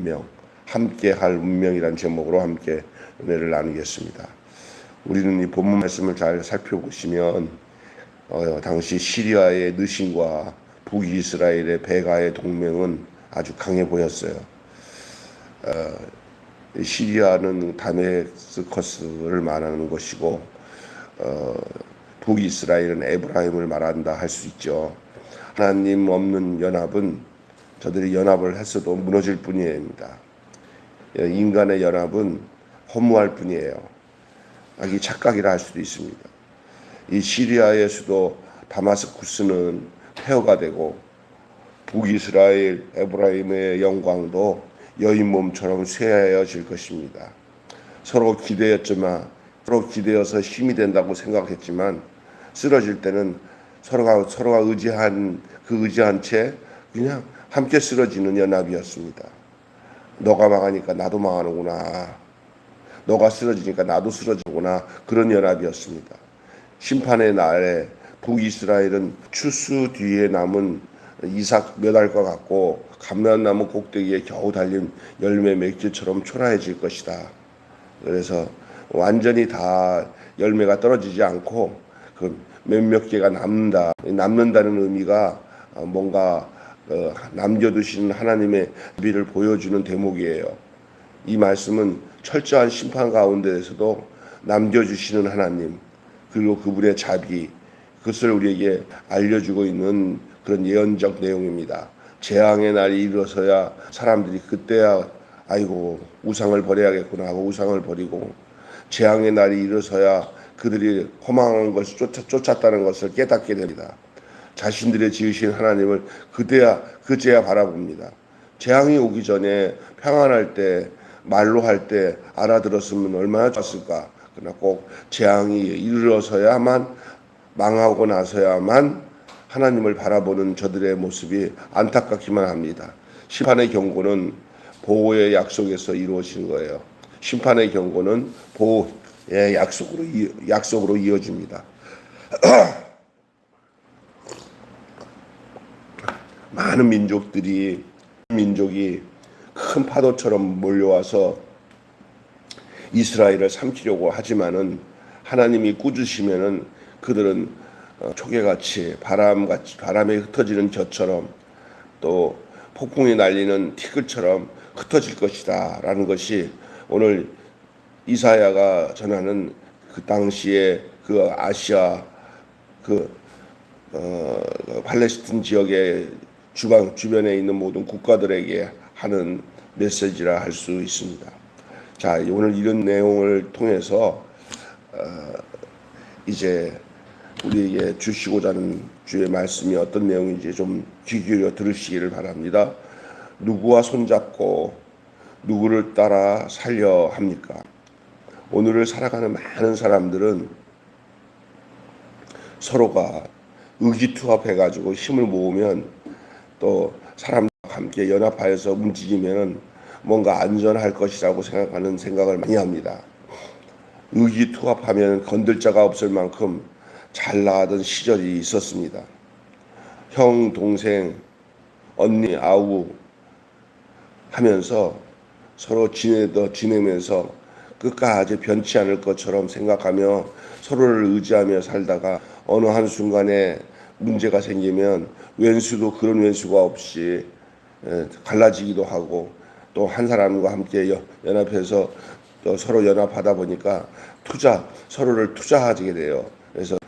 운명, 함께 할 운명이란 제목으로 함께 은혜를 나누겠습니다. 우리는 이 본문 말씀을 잘 살펴보시면 당시 시리아의 느신과 북이스라엘의 베가의 동맹은 아주 강해 보였어요. 시리아는 다메스커스를 말하는 것이고 북이스라엘은 에브라임을 말한다 할 수 있죠. 하나님 없는 연합은 저들이 연합을 했어도 무너질 뿐입니다. 인간의 연합은 허무할 뿐이에요. 이 착각이라 할 수도 있습니다. 이 시리아의 수도 다마스쿠스는 폐허가 되고 북이스라엘 에브라임의 영광도 여인 몸처럼 쇠하여질 것입니다. 서로 기대어서 힘이 된다고 생각했지만 쓰러질 때는 서로가 의지한 채 그냥 함께 쓰러지는 연합이었습니다. 너가 망하니까 나도 망하는구나. 너가 쓰러지니까 나도 쓰러지구나. 그런 연합이었습니다. 심판의 날에 북이스라엘은 추수 뒤에 남은 이삭 몇 알과 같고 감람나무 꼭대기에 겨우 달린 열매 맺기처럼 초라해질 것이다. 그래서 완전히 다 열매가 떨어지지 않고 그 몇몇 개가 남는다는 의미가 뭔가 남겨두신 하나님의 자비를 보여주는 대목이에요. 이 말씀은 철저한 심판 가운데에서도 남겨주시는 하나님 그리고 그분의 자비 그것을 우리에게 알려주고 있는 그런 예언적 내용입니다. 재앙의 날이 이르러서야 사람들이 그때야 아이고 우상을 버려야겠구나 하고 우상을 버리고 재앙의 날이 이르러서야 그들이 허망한 것을 쫓았다는 것을 깨닫게 됩니다. 자신들의 지으신 하나님을 그제야 바라봅니다. 재앙이 오기 전에 평안할 때 말로 할 때 알아들었으면 얼마나 좋았을까. 그러나 꼭 재앙이 이르러서야만 망하고 나서야만 하나님을 바라보는 저들의 모습이 안타깝기만 합니다. 심판의 경고는 보호의 약속에서 이루어진 거예요. 심판의 경고는 보호의 약속으로 이어집니다. 많은 민족이 큰 파도처럼 몰려와서 이스라엘을 삼키려고 하지만은 하나님이 꾸짖으시면은 그들은 초계같이 바람에 흩어지는 젖처럼 또 폭풍이 날리는 티끌처럼 흩어질 것이다 라는 것이 오늘 이사야가 전하는 그 당시에 그 아시아 팔레스틴 지역의 주변에 있는 모든 국가들에게 하는 메시지라 할 수 있습니다. 자, 오늘 이런 내용을 통해서 이제 우리에게 주시고자 하는 주의 말씀이 어떤 내용인지 좀 귀 기울여 들으시기를 바랍니다. 누구와 손잡고 누구를 따라 살려 합니까? 오늘을 살아가는 많은 사람들은 서로가 의기투합해가지고 힘을 모으면 또 사람들과 함께 연합하여서 움직이면 뭔가 안전할 것이라고 생각을 많이 합니다. 의기투합하면 건들 자가 없을 만큼 잘 나가던 시절이 있었습니다. 형, 동생, 언니, 아우 하면서 서로 지내면서 끝까지 변치 않을 것처럼 생각하며 서로를 의지하며 살다가 어느 한순간에 문제가 생기면 왼수도 그런 왼수가 없이 갈라지기도 하고 또 한 사람과 함께 연합해서 또 서로 연합하다 보니까 서로를 투자하게 돼요. 그래서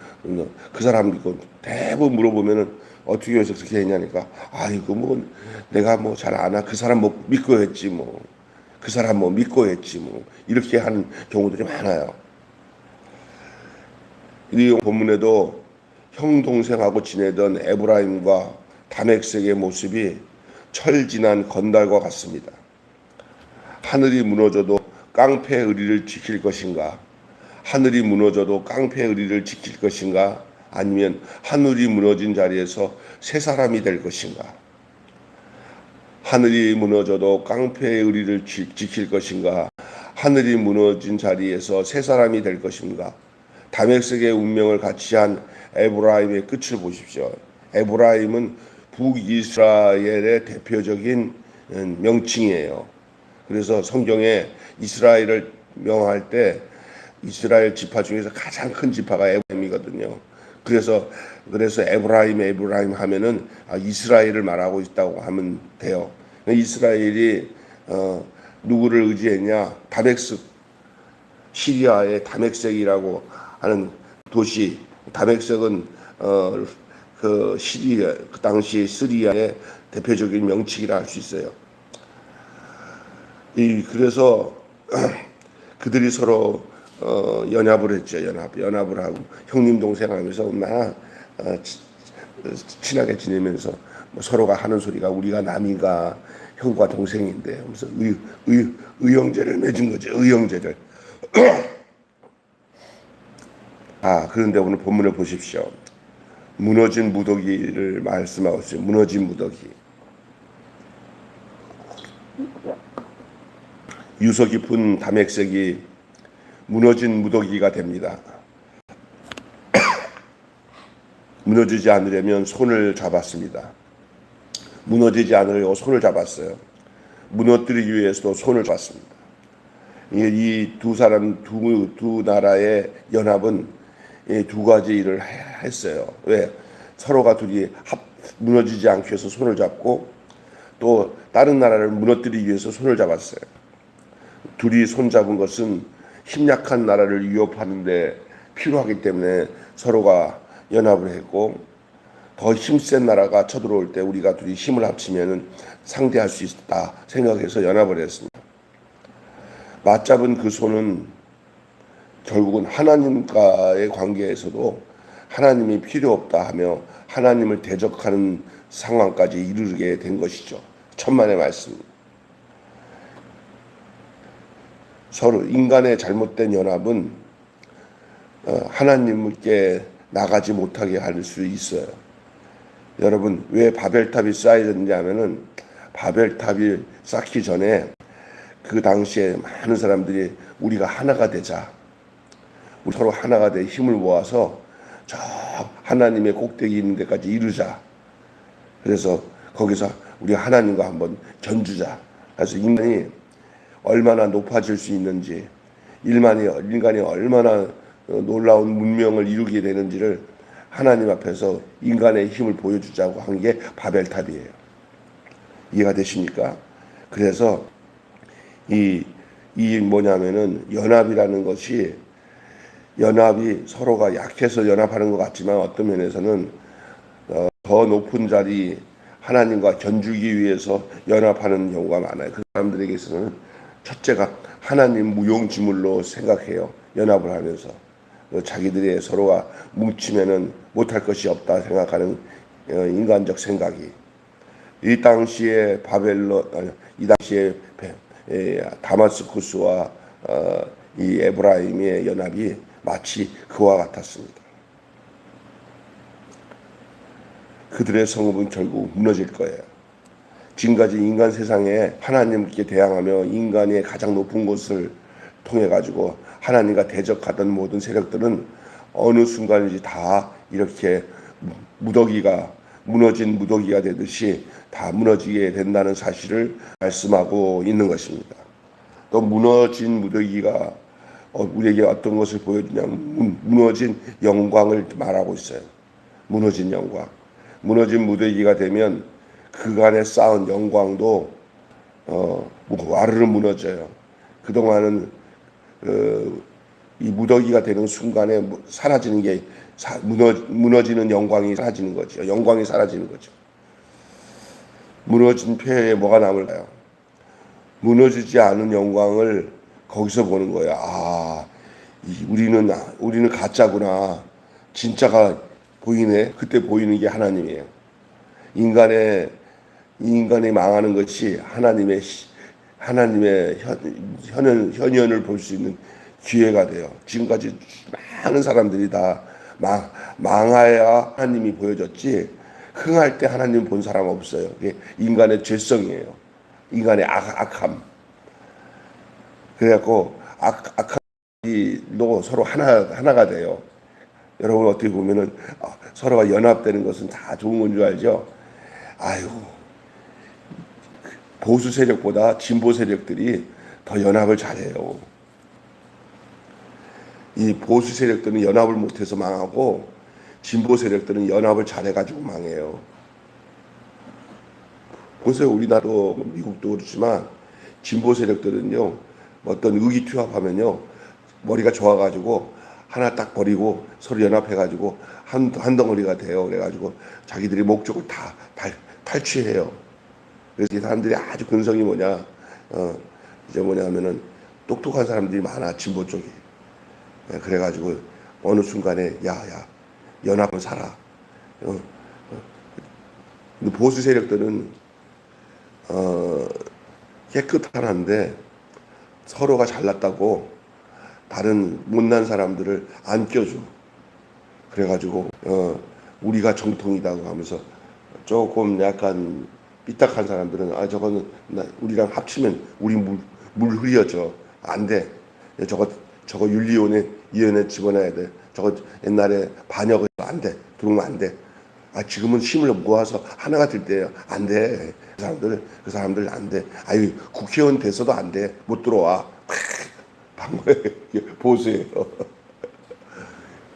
그 사람 대부분 물어보면은 어떻게 해서 그렇게 했냐니까 이거 뭐 내가 뭐 잘 아나 그 사람 뭐 믿고 했지 뭐 그 사람 뭐 믿고 했지 뭐 이렇게 하는 경우들이 많아요. 이 본문에도 형 동생하고 지내던 에브라임과 다메섹의 모습이 철진한 건달과 같습니다. 하늘이 무너져도 깡패의 의리를 지킬 것인가? 하늘이 무너져도 깡패의 의리를 지킬 것인가? 아니면 하늘이 무너진 자리에서 새 사람이 될 것인가? 하늘이 무너져도 깡패의 의리를 지킬 것인가? 하늘이 무너진 자리에서 새 사람이 될 것인가? 다메섹의 운명을 같이 한 에브라임의 끝을 보십시오. 에브라임은 북이스라엘의 대표적인 명칭이에요. 그래서 성경에 이스라엘을 명할 때 이스라엘 지파 중에서 가장 큰 지파가 에브라임이거든요. 그래서 에브라임 하면은 이스라엘을 말하고 있다고 하면 돼요. 이스라엘이 누구를 의지했냐? 다메섹, 시리아의 다메섹이라고 하는 도시. 다메섹은 그 시리아, 그 당시 시리아의 대표적인 명칭이라 할 수 있어요. 그래서 그들이 서로 연합을 했죠. 연합을 하고 형님 동생 하면서 얼마나 친하게 지내면서 서로가 하는 소리가 우리가 남이가 형과 동생인데 하면서 의형제를 맺은 거죠. 의형제를. 그런데 오늘 본문을 보십시오. 무너진 무더기를 말씀하고 있어요. 무너진 무더기. 유서 깊은 다메섹이 무너진 무더기가 됩니다. 무너지지 않으려면 손을 잡았습니다. 무너지지 않으려고 손을 잡았어요. 무너뜨리기 위해서도 손을 잡았습니다. 이 두 나라의 연합은 두 가지 일을 했어요. 왜? 서로가 둘이 무너지지 않기 위해서 손을 잡고 또 다른 나라를 무너뜨리기 위해서 손을 잡았어요. 둘이 손잡은 것은 힘 약한 나라를 위협하는 데 필요하기 때문에 서로가 연합을 했고 더 힘센 나라가 쳐들어올 때 우리가 둘이 힘을 합치면 상대할 수 있다 생각해서 연합을 했습니다. 맞잡은 그 손은 결국은 하나님과의 관계에서도 하나님이 필요 없다 하며 하나님을 대적하는 상황까지 이르게 된 것이죠. 천만의 말씀입니다. 서로 인간의 잘못된 연합은 하나님께 나가지 못하게 할 수 있어요. 여러분 왜 바벨탑이 쌓여졌는지 하면은 바벨탑이 쌓기 전에 그 당시에 많은 사람들이 우리가 하나가 되자. 우리 서로 하나가 돼 힘을 모아서 저 하나님의 꼭대기 있는 데까지 이르자. 그래서 거기서 우리 하나님과 한번 견주자. 그래서 인간이 얼마나 높아질 수 있는지, 인간이 얼마나 놀라운 문명을 이루게 되는지를 하나님 앞에서 인간의 힘을 보여주자고 한 게 바벨탑이에요. 이해가 되십니까? 그래서 이 뭐냐면은 연합이라는 것이 연합이 서로가 약해서 연합하는 것 같지만 어떤 면에서는 더 높은 자리 하나님과 견주기 위해서 연합하는 경우가 많아요. 그 사람들에게서는 첫째가 하나님 무용지물로 생각해요. 연합을 하면서 자기들이 서로가 뭉치면은 못할 것이 없다 생각하는 인간적 생각이 이 당시에 이 당시에 다마스쿠스와 이 에브라임의 연합이 마치 그와 같았습니다. 그들의 성읍은 결국 무너질 거예요. 지금까지 인간 세상에 하나님께 대항하며 인간의 가장 높은 곳을 통해 가지고 하나님과 대적하던 모든 세력들은 어느 순간인지 다 이렇게 무너진 무더기가 되듯이 다 무너지게 된다는 사실을 말씀하고 있는 것입니다. 또 무너진 무더기가 우리에게 어떤 것을 보여주냐면 무너진 영광을 말하고 있어요. 무너진 영광. 무너진 무더기가 되면 그간에 쌓은 영광도 와르르 무너져요. 그동안은 이 무더기가 되는 순간에 사라지는 게 무너지는 영광이 사라지는 거죠. 영광이 사라지는 거죠. 무너진 폐에 뭐가 남을까요? 무너지지 않은 영광을 거기서 보는 거예요. 우리는 가짜구나. 진짜가 보이네. 그때 보이는 게 하나님이에요. 인간이 망하는 것이 하나님의 현현을 볼 수 있는 기회가 돼요. 지금까지 많은 사람들이 다 망해야 하나님이 보여졌지 흥할 때 하나님 본 사람 없어요. 그게 인간의 죄성이에요. 인간의 악함. 그래갖고 악함이도 서로 하나가 돼요. 여러분 어떻게 보면은 서로가 연합되는 것은 다 좋은 건 줄 알죠? 보수 세력보다 진보 세력들이 더 연합을 잘해요. 이 보수 세력들은 연합을 못해서 망하고 진보 세력들은 연합을 잘해가지고 망해요. 보세요. 우리나라도 미국도 그렇지만 진보 세력들은요, 어떤 의기투합하면요, 머리가 좋아가지고 하나 딱 버리고 서로 연합해가지고 한 덩어리가 돼요. 그래가지고 자기들이 목적을 다 탈취해요. 그래서 이 사람들이 아주 근성이 이제 뭐냐면은 똑똑한 사람들이 많아, 진보 쪽에. 그래가지고 어느 순간에 야야 연합을 살아. 근데 보수 세력들은 깨끗하는데 서로가 잘났다고 다른 못난 사람들을 안 껴줘. 그래가지고 우리가 정통이다고 하면서 조금 약간 삐딱한 사람들은 저거는 우리랑 합치면 우리 물 흐려져. 안 돼. 저거 윤리위원회 집어넣어야 돼. 저거 옛날에 반역을 안 돼. 들어오면 안 돼. 지금은 힘을 모아서 하나가 될 때예요. 안 돼. 그 사람들 안 돼. 국회의원 돼서도 안 돼. 못 들어와. 방법이 보수예요.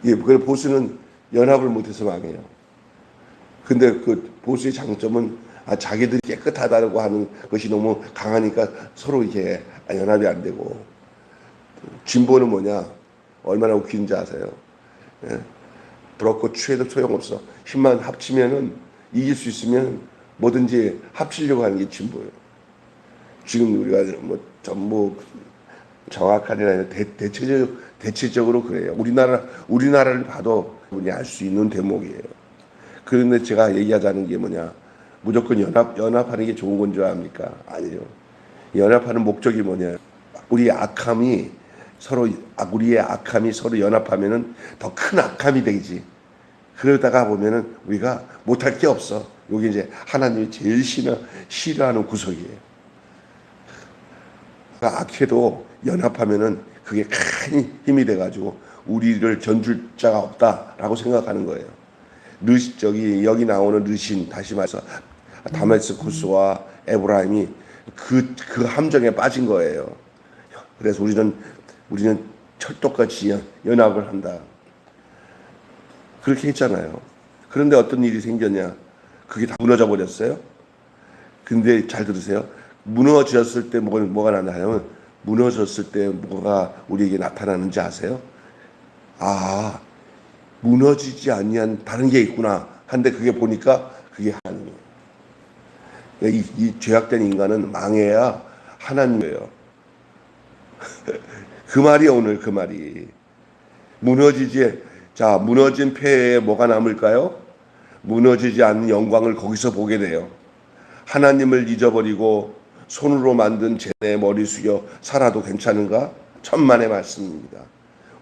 그 보수는 연합을 못해서 망해요. 근데 그 보수의 장점은 자기들이 깨끗하다고 하는 것이 너무 강하니까 서로 이렇게 연합이 안 되고, 진보는 얼마나 웃기는지 아세요? 부럽고 취해도 소용없어. 힘만 합치면은 이길 수 있으면 뭐든지 합치려고 하는 게 진보예요. 지금 우리가 전부 정확하게 아니라 대체적으로 그래요. 우리나라를 봐도 우리 알 수 있는 대목이에요. 그런데 제가 얘기하자는 게 무조건 연합하는 게 좋은 건 줄 압니까? 아니요. 연합하는 목적이 우리의 악함이 서로 연합하면은 더 큰 악함이 되지. 그러다가 보면은 우리가 못할 게 없어. 여기 이제 하나님이 제일 싫어하는 구석이에요. 악해도 연합하면은 그게 큰 힘이 돼가지고 우리를 전줄 자가 없다라고 생각하는 거예요. 여기 나오는 르신, 다시 말해서 다메스쿠스와 에브라임이 그 함정에 빠진 거예요. 그래서 우리는 철도같이 연합을 한다. 그렇게 했잖아요. 그런데 어떤 일이 생겼냐? 그게 다 무너져 버렸어요. 근데 잘 들으세요. 무너졌을 때 뭐가 나타나냐면, 무너졌을 때 뭐가 우리에게 나타나는지 아세요? 무너지지 아니한 다른 게 있구나. 한데 그게 보니까 그게 하나님이에요. 이 죄악된 인간은 망해야 하나님이에요. 그 말이에요, 오늘 그 말이. 무너진 폐에 뭐가 남을까요? 무너지지 않는 영광을 거기서 보게 돼요. 하나님을 잊어버리고 손으로 만든 재에 머리 숙여 살아도 괜찮은가? 천만의 말씀입니다.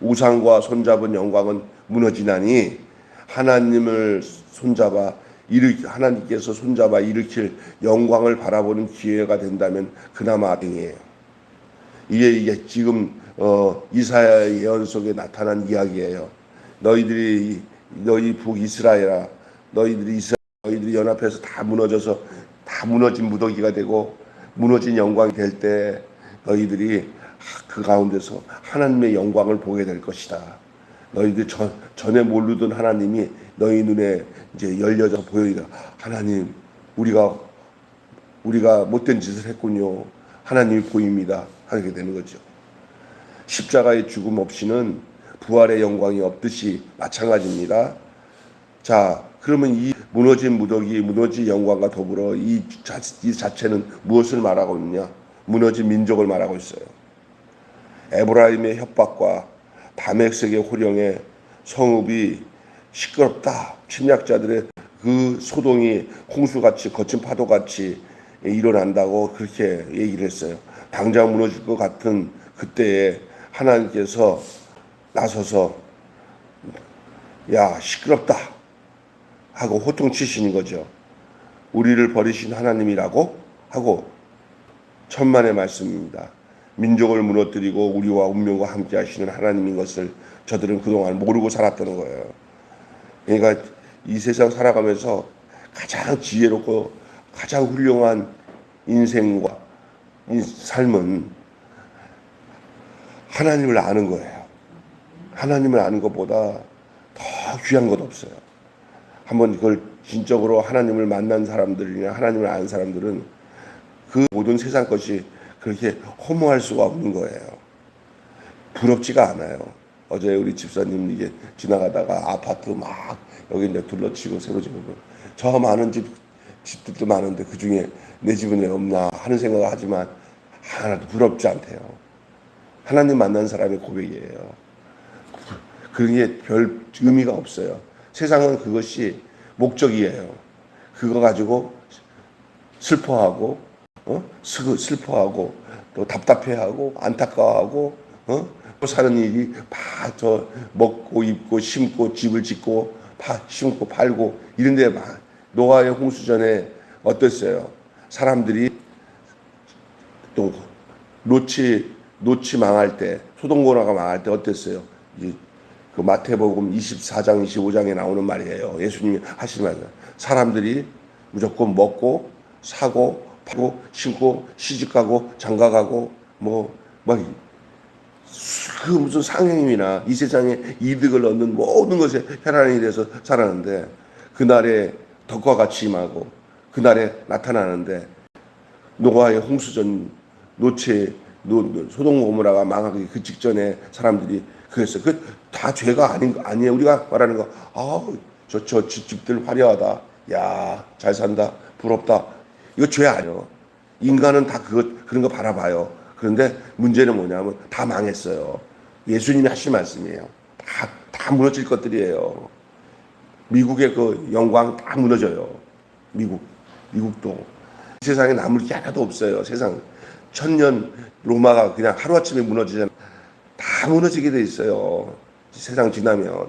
우상과 손잡은 영광은 무너지나니 하나님께서 손잡아 일으킬 영광을 바라보는 기회가 된다면 그나마 다행이에요. 이게 지금 이사야의 예언 속에 나타난 이야기예요. 너희 북이스라엘아, 너희들이 연합해서 다 무너져서 다 무너진 무더기가 되고 무너진 영광이 될 때 너희들이 그 가운데서 하나님의 영광을 보게 될 것이다. 너희들 전에 모르던 하나님이 너희 눈에 이제 열려져 보이다. 하나님, 우리가 못된 짓을 했군요. 하나님이 보입니다. 하게 되는 거죠. 십자가의 죽음 없이는 부활의 영광이 없듯이 마찬가지입니다. 자, 그러면 이 무너진 무더기, 무너진 영광과 더불어 이 자체는 무엇을 말하고 있느냐? 무너진 민족을 말하고 있어요. 에브라임의 협박과 다메섹의 호령에 성읍이 시끄럽다. 침략자들의 그 소동이 홍수같이 거친 파도같이 일어난다고 그렇게 얘기를 했어요. 당장 무너질 것 같은 그때에 하나님께서 나서서 시끄럽다 하고 호통치시는 거죠. 우리를 버리신 하나님이라고 하고 천만의 말씀입니다. 민족을 무너뜨리고 우리와 운명과 함께 하시는 하나님인 것을 저들은 그동안 모르고 살았다는 거예요. 그러니까 이 세상 살아가면서 가장 지혜롭고 가장 훌륭한 인생과 이 삶은 하나님을 아는 거예요. 하나님을 아는 것보다 더 귀한 것 없어요. 한번 그걸 진적으로 하나님을 만난 사람들이나 하나님을 아는 사람들은 그 모든 세상 것이 그렇게 허무할 수가 없는 거예요. 부럽지가 않아요. 어제 우리 집사님 이게 지나가다가 아파트 막 여기 이제 둘러치고 새로 지고 저 많은 집들도 많은데 그 중에 내 집은 왜 없나 하는 생각을 하지만 하나도 부럽지 않대요. 하나님 만난 사람의 고백이에요. 그게 별 의미가 없어요. 세상은 그것이 목적이에요. 그거 가지고 슬퍼하고 슬퍼하고 또 답답해하고 안타까워하고 또 사는 일이 저 먹고 입고 심고 집을 짓고 심고 팔고 이런데 막 노아의 홍수전에 어땠어요? 사람들이 또 롯이 망할 때 소돔고모라가 망할 때 어땠어요? 그 마태복음 24장 25장에 나오는 말이에요. 예수님이 하시는 말이에요. 사람들이 무조건 먹고 사고 팔고 신고 시집가고 장가가고 그 무슨 상행임이나 이 세상에 이득을 얻는 모든 것에 혈안이 돼서 살았는데 그날에 덕과 같이 임하고 그날에 나타나는데 노아의 홍수전 소돔 고모라가 망하기 그 직전에 사람들이 그랬어요. 그 다 죄가 아니에요. 우리가 말하는 거, 저 집들 화려하다. 야, 잘 산다. 부럽다. 이거 죄 아니에요. 인간은 다 그런 거 바라봐요. 그런데 문제는 뭐냐면 다 망했어요. 예수님이 하신 말씀이에요. 다 무너질 것들이에요. 미국의 그 영광 다 무너져요. 미국도. 이 세상에 남을 게 하나도 없어요. 세상. 1000년 로마가 그냥 하루아침에 무너지잖아요. 다 무너지게 돼 있어요. 세상 지나면.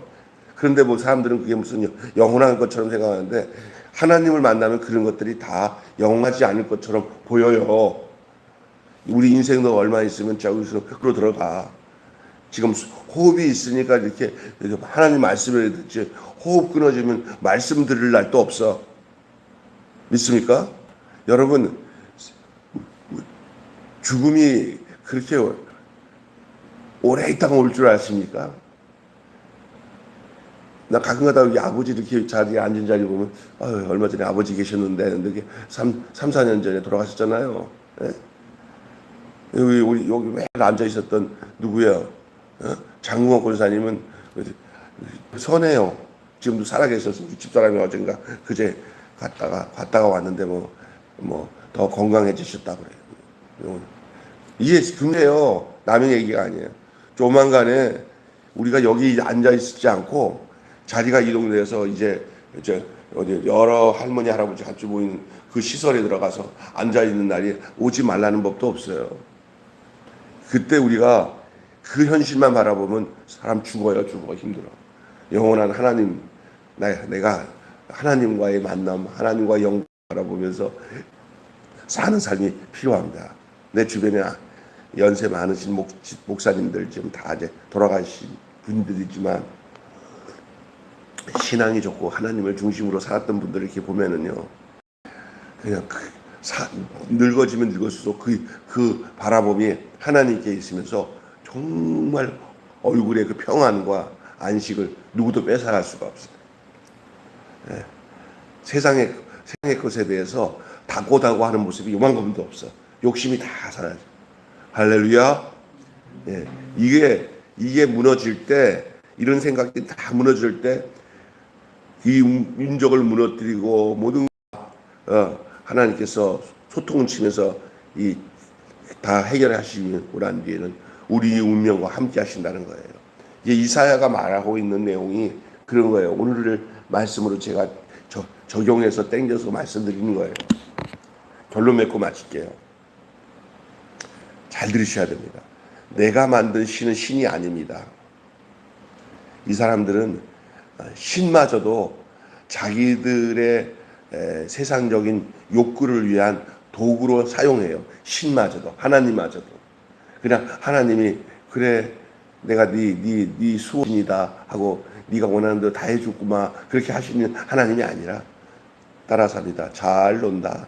그런데 뭐 사람들은 그게 무슨 영원한 것처럼 생각하는데 하나님을 만나면 그런 것들이 다 영원하지 않을 것처럼 보여요. 우리 인생도 얼마 있으면 저기서 들어가. 지금 호흡이 있으니까 이렇게 하나님 말씀을 듣지 호흡 끊어지면 말씀 들을 날도 없어. 믿습니까? 여러분 죽음이 그렇게 오래 있다가 올 줄 아십니까? 나 가끔가다 여기 아버지 이렇게 자리에 앉은 자리 보면 얼마 전에 아버지 계셨는데 이렇게 4년 전에 돌아가셨잖아요. 네? 여기 왜 앉아 있었던 누구예요? 장궁원 권사님은 선해요. 지금도 살아계셔서 집사람이 어젠가 그제 갔다가 왔는데 뭐 더 건강해지셨다고 그래요. 이게 금해요. 남의 얘기가 아니에요. 조만간에 우리가 여기 앉아 있지 않고 자리가 이동돼서 이제 어디 여러 할머니 할아버지 같이 모이는 그 시설에 들어가서 앉아 있는 날이 오지 말라는 법도 없어요. 그때 우리가 그 현실만 바라보면 사람 죽어 힘들어. 영원한 하나님 내가 하나님과의 만남, 하나님과 영광 바라보면서 사는 삶이 필요합니다. 내 주변에 연세 많으신 목사님들 지금 다 이제 돌아가신 분들이지만 신앙이 좋고 하나님을 중심으로 살았던 분들을 이렇게 보면은요, 그냥 늙어지면 늙을수록 그 바라봄이 하나님께 있으면서 정말 얼굴의 그 평안과 안식을 누구도 뺏어갈 수가 없어요. 네. 세상의 것에 대해서 다고다고 하는 모습이 요만큼도 없어. 욕심이 다 사라져. 할렐루야. 예. 이게 무너질 때, 이런 생각이 다 무너질 때, 이 민족을 무너뜨리고 모든 하나님께서 소통을 치면서 다 해결하시고 난 뒤에는 우리 운명과 함께 하신다는 거예요. 이사야가 말하고 있는 내용이 그런 거예요. 오늘을 말씀으로 제가 적용해서 땡겨서 말씀드리는 거예요. 결론 맺고 마칠게요. 잘 들으셔야 됩니다. 내가 만든 신은 신이 아닙니다. 이 사람들은 신마저도 자기들의 세상적인 욕구를 위한 도구로 사용해요. 신마저도, 하나님마저도. 그냥 하나님이 그래 내가 네 수호신이다 하고 네가 원하는 대로 다 해주구마 그렇게 하시는 하나님이 아니라 따라삽니다. 잘 논다.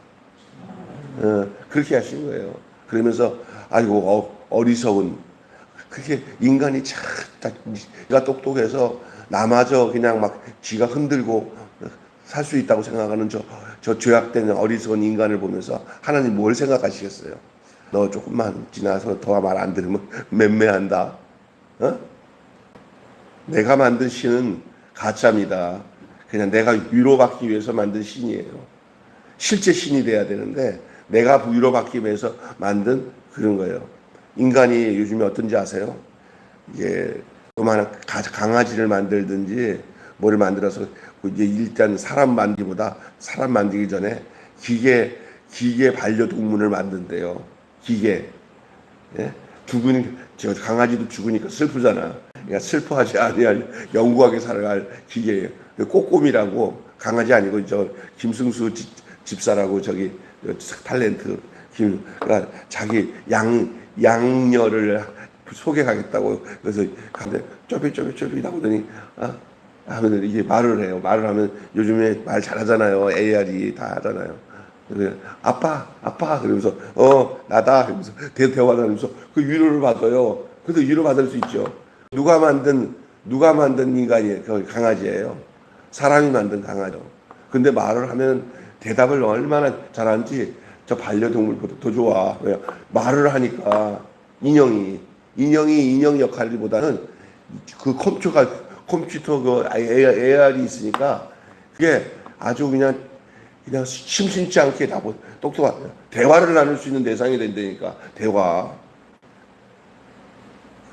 그렇게 하신 거예요. 그러면서 아이고 어리석은 그렇게 인간이 참 지가 똑똑해서 나마저 그냥 막 지가 흔들고 살 수 있다고 생각하는 저 죄악된 어리석은 인간을 보면서 하나님 뭘 생각하시겠어요? 너 조금만 지나서 더 말 안 들으면 맴매한다. 어? 내가 만든 신은 가짜입니다. 그냥 내가 위로받기 위해서 만든 신이에요. 실제 신이 돼야 되는데 내가 위로받기 위해서 만든 그런 거예요. 인간이 요즘에 어떤지 아세요? 이게 그만 강아지를 만들든지 뭐를 만들어서 이제 일단 사람 만들기보다 사람 만들기 전에 기계 반려동물을 만든대요. 기계. 예? 저 강아지도 죽으니까 슬프잖아. 그러니까 슬퍼하지 아니할 영구하게 살아갈 기계예요. 꼬꼬미라고 강아지 아니고 저 김승수 집사라고 저기 탤런트 그러니까 자기 양녀를 소개하겠다고 그래서 가는데 쪼비쪼비 나오더니 하면 이게 말을 해요. 말을 하면 요즘에 말 잘하잖아요. AR이 다 하잖아요. 그래, 아빠 그러면서 나다 그러면서 대화 나누면서 그 위로를 받아요. 그래도 위로 받을 수 있죠. 누가 만든 인간이에요? 그 강아지예요. 사람이 만든 강아지요. 근데 말을 하면 대답을 얼마나 잘하는지 저 반려동물보다 더 좋아. 왜? 말을 하니까 인형 역할보다는 그 컴퓨터 그 AR이 있으니까 그게 아주 그냥 심심치 않게 다 똑똑한 대화를 나눌 수 있는 대상이 된다니까. 대화.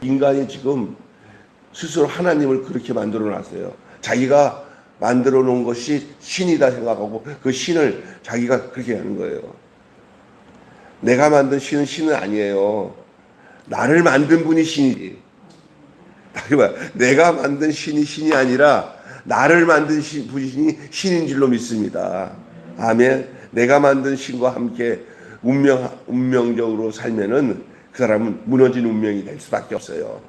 인간이 지금 스스로 하나님을 그렇게 만들어 놨어요. 자기가 만들어 놓은 것이 신이다 생각하고 그 신을 자기가 그렇게 하는 거예요. 내가 만든 신은 아니에요. 나를 만든 분이 신이지. 내가 만든 신이 아니라 나를 만든 분이 신인 줄로 믿습니다. 아멘. 내가 만든 신과 함께 운명적으로 살면은 그 사람은 무너진 운명이 될 수밖에 없어요.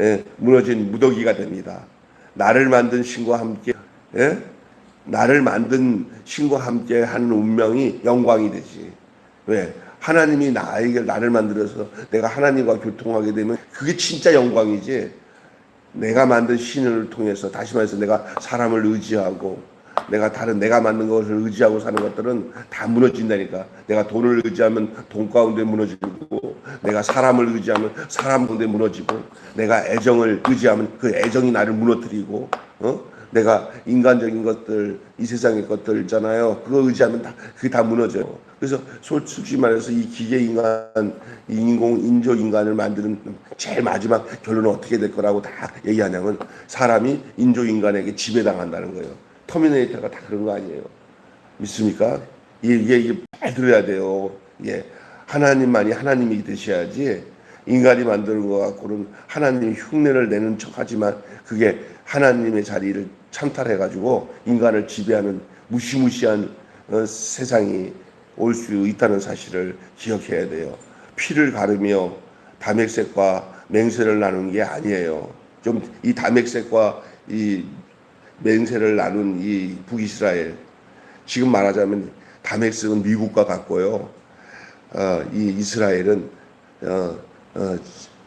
예, 무너진 무더기가 됩니다. 나를 만든 신과 함께, 예? 나를 만든 신과 함께 하는 운명이 영광이 되지. 왜? 하나님이 나를 만들어서 내가 하나님과 교통하게 되면 그게 진짜 영광이지. 내가 만든 신을 통해서 다시 말해서 내가 사람을 의지하고 내가 만든 것을 의지하고 사는 것들은 다 무너진다니까. 내가 돈을 의지하면 돈 가운데 무너지고 내가 사람을 의지하면 사람 가운데 무너지고 내가 애정을 의지하면 그 애정이 나를 무너뜨리고 내가 인간적인 것들 이 세상의 것들 있잖아요. 그거 의지하면 그게 다 무너져요. 그래서 솔직히 말해서 이 기계 인간, 인조 인간을 만드는 제일 마지막 결론은 어떻게 될 거라고 다 얘기하냐면 사람이 인조 인간에게 지배당한다는 거예요. 터미네이터가 다 그런 거 아니에요. 믿습니까? 이게 잘 들어야 돼요. 예. 하나님만이 하나님이 되셔야지 인간이 만드는 것 갖고는 하나님이 흉내를 내는 척하지만 그게 하나님의 자리를 찬탈해가지고 인간을 지배하는 무시무시한 세상이 올 수 있다는 사실을 기억해야 돼요. 피를 가르며 다맥색과 맹세를 나눈 게 아니에요. 좀 이 다맥색과 이 맹세를 나눈 이 북이스라엘 지금 말하자면 다맥색은 미국과 같고요. 이 이스라엘은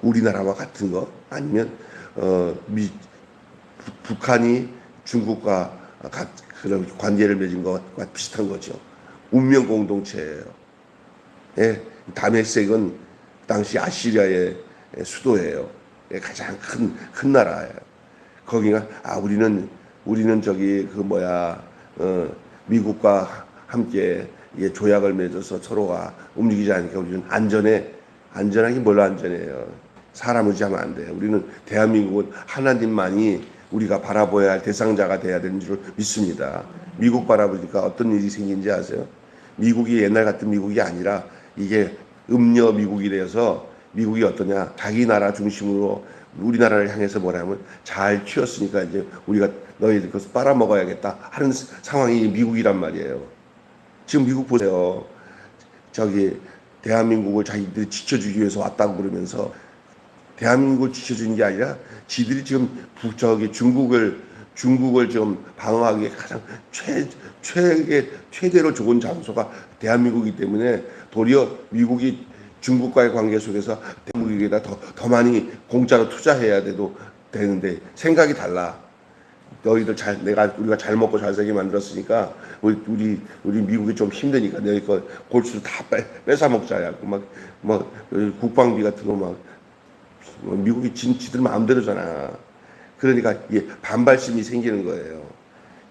우리나라와 같은 거 아니면 북한이 중국과 그런 관계를 맺은 것과 비슷한 거죠. 운명 공동체예요. 예, 다메섹은 당시 아시리아의 수도예요. 예, 가장 큰 나라예요. 거기가 우리는 저기 미국과 함께 조약을 맺어서 서로가 움직이지 않으니까 우리는 안전하게 뭘로 안전해요. 사람 의지하면 안 돼요. 우리는 대한민국은 하나님만이 우리가 바라봐야 할 대상자가 돼야 되는 줄 믿습니다. 미국 바라보니까 어떤 일이 생긴지 아세요? 미국이 옛날 같은 미국이 아니라 이게 음녀 미국이 돼서 미국이 어떠냐? 자기 나라 중심으로 우리나라를 향해서 뭐냐면 잘 키웠으니까 이제 우리가 너희들 그것을 빨아먹어야겠다 하는 상황이 미국이란 말이에요. 지금 미국 보세요. 저기 대한민국을 자기들이 지켜주기 위해서 왔다고 그러면서 대한민국을 지켜주는 게 아니라 지들이 지금 중국을 좀 방어하기에 가장 최대로 좋은 장소가 대한민국이기 때문에 도리어 미국이 중국과의 관계 속에서 대한민국에다 더 많이 공짜로 투자해야 되는데 생각이 달라. 너희들 우리가 잘 먹고 잘 살게 만들었으니까 우리 미국이 좀 힘드니까 너희 거 골수 다 뺏어 먹자야. 막 국방비 같은 거 막 미국이 지들 마음대로잖아. 그러니까 반발심이 생기는 거예요.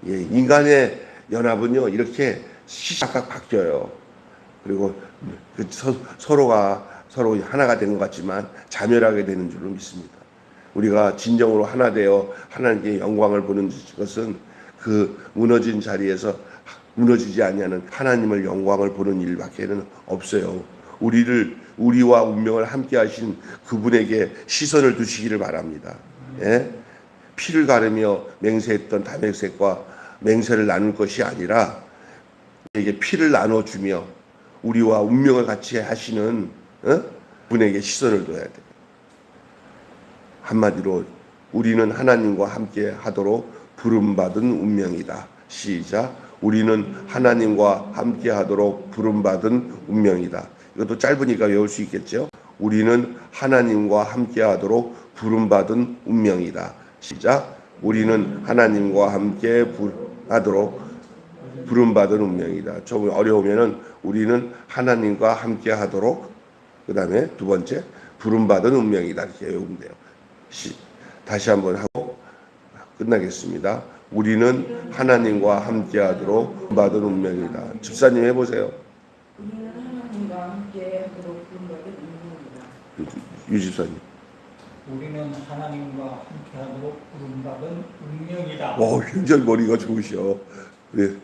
인간의 연합은요 이렇게 시시각각 바뀌어요. 그리고 서로가 서로 하나가 된 것 같지만 자멸하게 되는 줄로 믿습니다. 우리가 진정으로 하나 되어 하나님께 영광을 보는 것은 그 무너진 자리에서 무너지지 아니하는 하나님을 영광을 보는 일밖에는 없어요. 우리와 운명을 함께 하신 그분에게 시선을 두시기를 바랍니다. 예? 피를 가르며 맹세했던 다메섹과 맹세를 나눌 것이 아니라 우리에게 피를 나눠주며 우리와 운명을 같이 하시는 분에게 시선을 둬야 돼. 한마디로 우리는 하나님과 함께 하도록 부름받은 운명이다. 시작. 우리는 하나님과 함께 하도록 부름받은 운명이다. 이것도 짧으니까 외울 수 있겠죠. 우리는 하나님과 함께 하도록 부름받은 운명이다. 시작. 우리는 하나님과 함께 하도록 부름받은 운명이다. 좀 어려우면은 우리는 하나님과 함께 하도록 그 다음에 두 번째 부름받은 운명이다. 이렇게 외우면 돼요. 다시 한번 하고 끝나겠습니다. 우리는 하나님과 함께 하도록 받은 운명이다. 집사님 해보세요. 우리는 하나님과 함께 하도록 부름받은 운명이다. 유 집사님. 우리는 하나님과 함께 하도록 부름받은 운명이다. 굉장히 머리가 좋으셔. 네, 우리는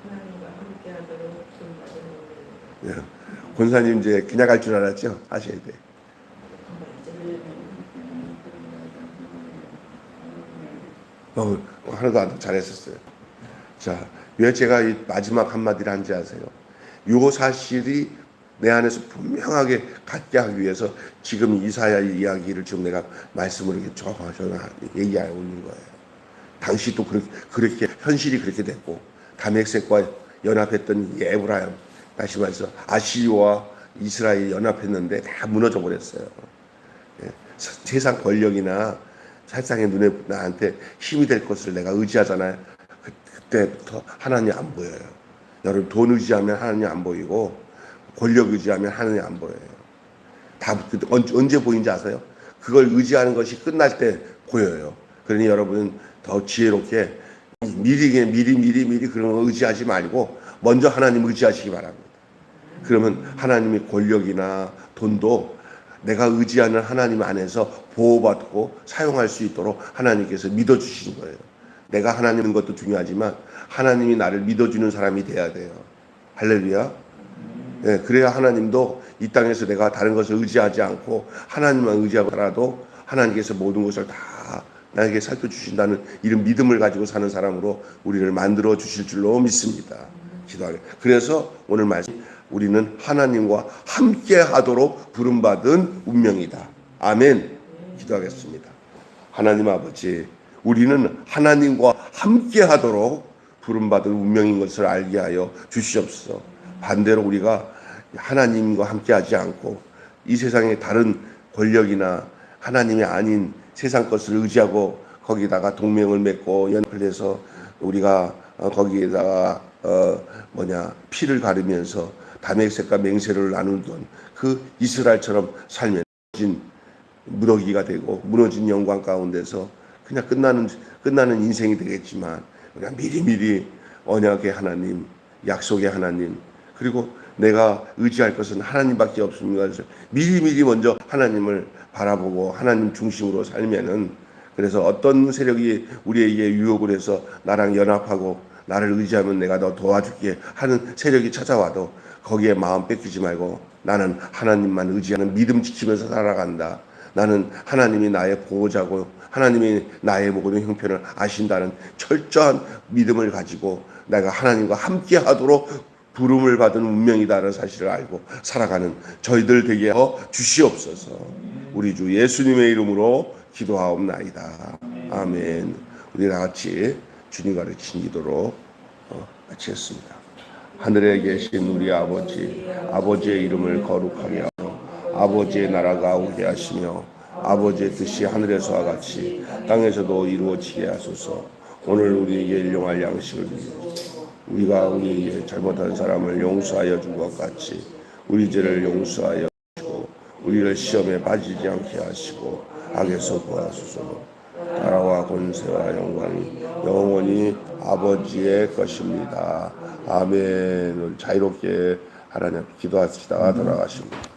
하나님과 함께 하도록 부름받은 운명이다. 권사님 이제 그냥 할 줄 알았죠? 하셔야 돼. 하나도 안 잘했었어요. 자, 왜 제가 이 마지막 한마디를 한지 아세요? 요 사실이 내 안에서 분명하게 갖게 하기 위해서 지금 이사야의 이야기를 지금 내가 말씀으로 이렇게 얘기하고 있는 거예요. 당시 또 그렇게 현실이 그렇게 됐고 다메섹과 연합했던 에브라임, 다시 말해서 아시리와 이스라엘이 연합했는데 다 무너져 버렸어요. 세상 권력이나 세상의 눈에 나한테 힘이 될 것을 내가 의지하잖아요. 그때부터 하나님 안 보여요. 여러분 돈 의지하면 하나님 안 보이고 권력 의지하면 하나님 안 보여요. 다 언제 보이는지 아세요? 그걸 의지하는 것이 끝날 때 보여요. 그러니 여러분은 더 지혜롭게 미리 그런 거 의지하지 말고 먼저 하나님 의지하시기 바랍니다. 그러면 하나님의 권력이나 돈도 내가 의지하는 하나님 안에서 보호받고 사용할 수 있도록 하나님께서 믿어주시는 거예요. 내가 하나님인 것도 중요하지만 하나님이 나를 믿어주는 사람이 돼야 돼요. 할렐루야. 그래야 하나님도 이 땅에서 내가 다른 것을 의지하지 않고 하나님만 의지하고 살아도 하나님께서 모든 것을 다 나에게 살펴주신다는 이런 믿음을 가지고 사는 사람으로 우리를 만들어 주실 줄로 믿습니다. 기도하게. 그래서 오늘 말씀 우리는 하나님과 함께 하도록 부름받은 운명이다. 아멘. 기도하겠습니다. 하나님 아버지, 우리는 하나님과 함께 하도록 부름받은 운명인 것을 알게 하여 주시옵소서. 반대로 우리가 하나님과 함께 하지 않고 이 세상의 다른 권력이나 하나님이 아닌 세상 것을 의지하고 거기다가 동맹을 맺고 연합을 해서 우리가 거기에다가 피를 가르면서 다메섹과 맹세를 나누던 그 이스라엘처럼 살면 무더기가 되고 무너진 영광 가운데서 그냥 끝나는 인생이 되겠지만 우리가 미리미리 언약의 하나님, 약속의 하나님, 그리고 내가 의지할 것은 하나님밖에 없습니다. 그래서 미리미리 먼저 하나님을 바라보고 하나님 중심으로 살면은, 그래서 어떤 세력이 우리에게 유혹을 해서 나랑 연합하고 나를 의지하면 내가 너 도와줄게 하는 세력이 찾아와도 거기에 마음 뺏기지 말고 나는 하나님만 의지하는 믿음 지키면서 살아간다. 나는 하나님이 나의 보호자고 하나님이 나의 모든 형편을 아신다는 철저한 믿음을 가지고 내가 하나님과 함께 하도록 부름을 받은 운명이다라는 사실을 알고 살아가는 저희들 되게 하여 주시옵소서. 우리 주 예수님의 이름으로 기도하옵나이다. 아멘. 우리 다 같이 주님 가르치신 기도로 같이 했습니다. 하늘에 계신 우리 아버지의 이름을 거룩하게 하며 아버지의 나라가 오게 하시며 아버지의 뜻이 하늘에서와 같이 땅에서도 이루어지게 하소서. 오늘 우리에게 일용할 양식을 주시옵소서. 우리가 우리에게 잘못한 사람을 용서하여 준 것 같이 우리 죄를 용서하여 주시고 우리를 시험에 빠지지 않게 하시고 악에서 구하소서. 나라와 권세와 영광이 영원히 아버지의 것입니다. 아멘. 자유롭게 하나님 기도하시다가 돌아가십니다.